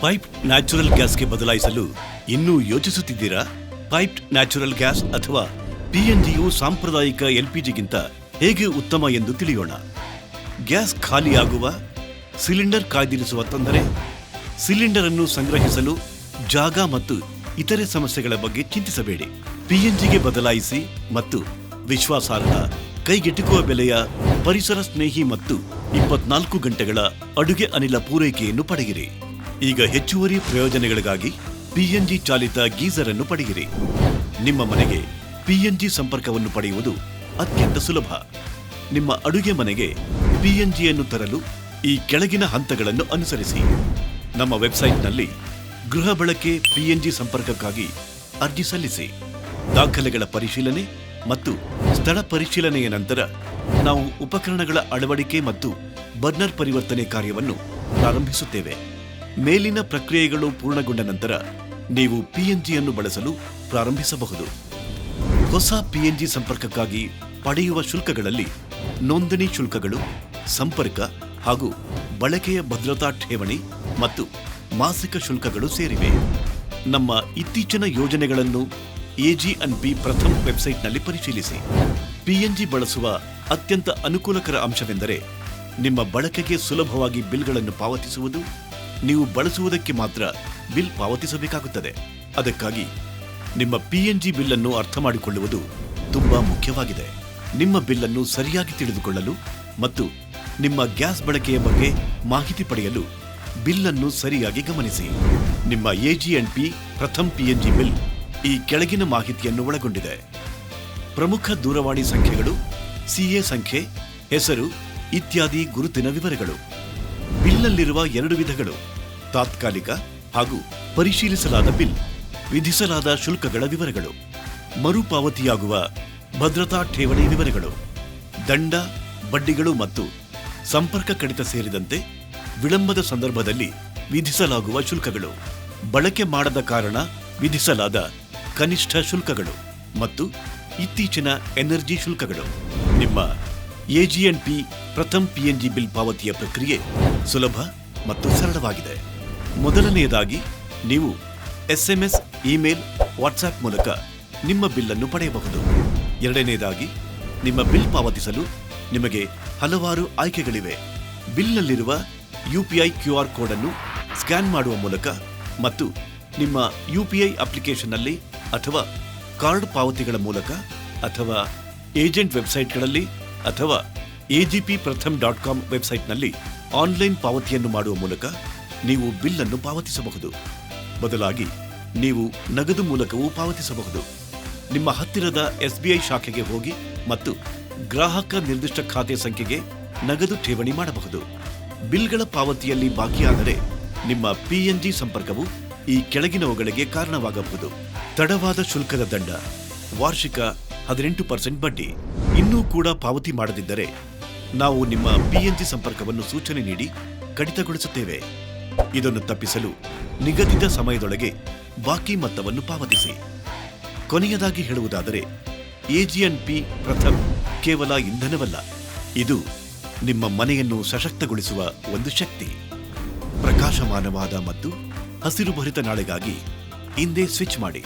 Pipe natural ಗ್ಯಾಸ್ಗೆ ಬದಲಾಯಿಸಲು ಇನ್ನೂ ಯೋಚಿಸುತ್ತಿದ್ದೀರಾ? ಪೈಪ್ಡ್ ನ್ಯಾಚುರಲ್ ಗ್ಯಾಸ್ ಅಥವಾ PNGಯು ಸಾಂಪ್ರದಾಯಿಕ LPGಗಿಂತ ಹೇಗೆ ಉತ್ತಮ ಎಂದು ತಿಳಿಯೋಣ. ಗ್ಯಾಸ್ ಖಾಲಿಯಾಗುವ, ಸಿಲಿಂಡರ್ ಕಾಯ್ದಿರಿಸುವ ತೊಂದರೆ, ಸಿಲಿಂಡರ್ ಅನ್ನು ಸಂಗ್ರಹಿಸಲು ಜಾಗ ಮತ್ತು ಇತರೆ ಸಮಸ್ಯೆಗಳ ಬಗ್ಗೆ ಚಿಂತಿಸಬೇಡಿ. PNGಗೆ ಬದಲಾಯಿಸಿ ಮತ್ತು ವಿಶ್ವಾಸಾರ್ಹ, ಕೈಗೆಟುಕುವ ಬೆಲೆಯ, ಪರಿಸರ ಸ್ನೇಹಿ ಮತ್ತು 24 ಗಂಟೆಗಳ ಅಡುಗೆ ಅನಿಲ ಪೂರೈಕೆಯನ್ನು ಪಡೆಯಿರಿ. ಈಗ ಹೆಚ್ಚುವರಿ ಪ್ರಯೋಜನಗಳಿಗಾಗಿ PNG ಚಾಲಿತ ಗೀಸರ್ ಅನ್ನು ಪಡೆಯಿರಿ. ನಿಮ್ಮ ಮನೆಗೆ PNG ಸಂಪರ್ಕವನ್ನು ಪಡೆಯುವುದು ಅತ್ಯಂತ ಸುಲಭ. ನಿಮ್ಮ ಅಡುಗೆ ಮನೆಗೆ PNGಯನ್ನು ತರಲು ಈ ಕೆಳಗಿನ ಹಂತಗಳನ್ನು ಅನುಸರಿಸಿ. ನಮ್ಮ ವೆಬ್ಸೈಟ್ನಲ್ಲಿ ಗೃಹ ಬಳಕೆ PNG ಸಂಪರ್ಕಕ್ಕಾಗಿ ಅರ್ಜಿ ಸಲ್ಲಿಸಿ. ದಾಖಲೆಗಳ ಪರಿಶೀಲನೆ ಮತ್ತು ಸ್ಥಳ ಪರಿಶೀಲನೆಯ ನಂತರ ನಾವು ಉಪಕರಣಗಳ ಅಳವಡಿಕೆ ಮತ್ತು ಬರ್ನರ್ ಪರಿವರ್ತನೆ ಕಾರ್ಯವನ್ನು ಪ್ರಾರಂಭಿಸುತ್ತೇವೆ. ಮೇಲಿನ ಪ್ರಕ್ರಿಯೆಗಳು ಪೂರ್ಣಗೊಂಡ ನಂತರ ನೀವು PNGಯನ್ನು ಬಳಸಲು ಪ್ರಾರಂಭಿಸಬಹುದು. ಹೊಸ PNG ಸಂಪರ್ಕಕ್ಕಾಗಿ ಪಡೆಯುವ ಶುಲ್ಕಗಳಲ್ಲಿ ನೋಂದಣಿ ಶುಲ್ಕಗಳು, ಸಂಪರ್ಕ ಹಾಗೂ ಬಳಕೆಯ ಭದ್ರತಾ ಠೇವಣಿ ಮತ್ತು ಮಾಸಿಕ ಶುಲ್ಕಗಳು ಸೇರಿವೆ. ನಮ್ಮ ಇತ್ತೀಚಿನ ಯೋಜನೆಗಳನ್ನು AG&P ಪ್ರಥಮ್ ವೆಬ್ಸೈಟ್ನಲ್ಲಿ ಪರಿಶೀಲಿಸಿ. PNG ಬಳಸುವ ಅತ್ಯಂತ ಅನುಕೂಲಕರ ಅಂಶವೆಂದರೆ ನಿಮ್ಮ ಬಳಕೆಗೆ ಸುಲಭವಾಗಿ ಬಿಲ್ಗಳನ್ನು ಪಾವತಿಸುವುದು. ನೀವು ಬಳಸುವುದಕ್ಕೆ ಮಾತ್ರ ಬಿಲ್ ಪಾವತಿಸಬೇಕಾಗುತ್ತದೆ. ಅದಕ್ಕಾಗಿ ನಿಮ್ಮ PNG ಬಿಲ್ಲನ್ನು ಅರ್ಥ ಮಾಡಿಕೊಳ್ಳುವುದು ತುಂಬಾ ಮುಖ್ಯವಾಗಿದೆ. ನಿಮ್ಮ ಬಿಲ್ಲನ್ನು ಸರಿಯಾಗಿ ತಿಳಿದುಕೊಳ್ಳಲು ಮತ್ತು ನಿಮ್ಮ ಗ್ಯಾಸ್ ಬಳಕೆಯ ಬಗ್ಗೆ ಮಾಹಿತಿ ಪಡೆಯಲು ಬಿಲ್ಲನ್ನು ಸರಿಯಾಗಿ ಗಮನಿಸಿ. ನಿಮ್ಮ AG&P ಪ್ರಥಮ್ PNG ಬಿಲ್ ಈ ಕೆಳಗಿನ ಮಾಹಿತಿಯನ್ನು ಒಳಗೊಂಡಿದೆ. ಪ್ರಮುಖ ದೂರವಾಣಿ ಸಂಖ್ಯೆಗಳು, CA ಸಂಖ್ಯೆ, ಹೆಸರು ಇತ್ಯಾದಿ ಗುರುತಿನ ವಿವರಗಳು. ಬಿಲ್ನಲ್ಲಿರುವ 2 ವಿಧಗಳು: ತಾತ್ಕಾಲಿಕ ಹಾಗೂ ಪರಿಶೀಲಿಸಲಾದ ಬಿಲ್. ವಿಧಿಸಲಾದ ಶುಲ್ಕಗಳ ವಿವರಗಳು, ಮರುಪಾವತಿಯಾಗುವ ಭದ್ರತಾ ಠೇವಣಿ ವಿವರಗಳು, ದಂಡ, ಬಡ್ಡಿಗಳು ಮತ್ತು ಸಂಪರ್ಕ ಕಡಿತ ಸೇರಿದಂತೆ ವಿಳಂಬದ ಸಂದರ್ಭದಲ್ಲಿ ವಿಧಿಸಲಾಗುವ ಶುಲ್ಕಗಳು, ಬಳಕೆ ಮಾಡದ ಕಾರಣ ವಿಧಿಸಲಾದ ಕನಿಷ್ಠ ಶುಲ್ಕಗಳು ಮತ್ತು ಇತ್ತೀಚಿನ ಎನರ್ಜಿ ಶುಲ್ಕಗಳು. ನಿಮ್ಮ AG&P ಪ್ರಥಮ್ PNG ಬಿಲ್ ಪಾವತಿಯ ಪ್ರಕ್ರಿಯೆ ಸುಲಭ ಮತ್ತು ಸರಳವಾಗಿದೆ. ಮೊದಲನೆಯದಾಗಿ ನೀವು SMS, ಇಮೇಲ್, ವಾಟ್ಸ್ಆಪ್ ಮೂಲಕ ನಿಮ್ಮ ಬಿಲ್ಲನ್ನು ಪಡೆಯಬಹುದು. ಎರಡನೆಯದಾಗಿ ನಿಮ್ಮ ಬಿಲ್ ಪಾವತಿಸಲು ನಿಮಗೆ ಹಲವಾರು ಆಯ್ಕೆಗಳಿವೆ. ಬಿಲ್ನಲ್ಲಿರುವ UPI QR ಕೋಡ್ ಅನ್ನು ಸ್ಕ್ಯಾನ್ ಮಾಡುವ ಮೂಲಕ ಮತ್ತು ನಿಮ್ಮ UPI ಅಪ್ಲಿಕೇಶನ್ನಲ್ಲಿ ಅಥವಾ ಕಾರ್ಡ್ ಪಾವತಿಗಳ ಮೂಲಕ ಅಥವಾ ಏಜೆಂಟ್ ವೆಬ್ಸೈಟ್ಗಳಲ್ಲಿ ಅಥವಾ agppratham.com ವೆಬ್ಸೈಟ್ನಲ್ಲಿ ಆನ್ಲೈನ್ ಪಾವತಿಯನ್ನು ಮಾಡುವ ಮೂಲಕ ನೀವು ಬಿಲ್ಲನ್ನು ಪಾವತಿಸಬಹುದು. ಬದಲಾಗಿ ನೀವು ನಗದು ಮೂಲಕವೂ ಪಾವತಿಸಬಹುದು. ನಿಮ್ಮ ಹತ್ತಿರದ SBI ಶಾಖೆಗೆ ಹೋಗಿ ಮತ್ತು ಗ್ರಾಹಕ ನಿರ್ದಿಷ್ಟ ಖಾತೆ ಸಂಖ್ಯೆಗೆ ನಗದು ಠೇವಣಿ ಮಾಡಬಹುದು. ಬಿಲ್ಗಳ ಪಾವತಿಯಲ್ಲಿ ಬಾಕಿಯಾದರೆ ನಿಮ್ಮ PNG ಸಂಪರ್ಕವು ಈ ಕೆಳಗಿನವುಗಳಿಗೆ ಕಾರಣವಾಗಬಹುದು: ತಡವಾದ ಶುಲ್ಕದ ದಂಡ, ವಾರ್ಷಿಕ 18% ಬಡ್ಡಿ. ಇನ್ನೂ ಕೂಡ ಪಾವತಿ ಮಾಡದಿದ್ದರೆ ನಾವು ನಿಮ್ಮ PNG ಸಂಪರ್ಕವನ್ನು ಸೂಚನೆ ನೀಡಿ ಕಡಿತಗೊಳಿಸುತ್ತೇವೆ. ಇದನ್ನು ತಪ್ಪಿಸಲು ನಿಗದಿತ ಸಮಯದೊಳಗೆ ಬಾಕಿ ಮೊತ್ತವನ್ನು ಪಾವತಿಸಿ. ಕೊನೆಯದಾಗಿ ಹೇಳುವುದಾದರೆ, AG&P ಪ್ರಥಮ್ ಕೇವಲ ಇಂಧನವಲ್ಲ, ಇದು ನಿಮ್ಮ ಮನೆಯನ್ನು ಸಶಕ್ತಗೊಳಿಸುವ ಒಂದು ಶಕ್ತಿ. ಪ್ರಕಾಶಮಾನವಾದ ಮತ್ತು ಹಸಿರುಭರಿತ ನಾಳೆಗಾಗಿ ಇಂದೇ ಸ್ವಿಚ್ ಮಾಡಿ.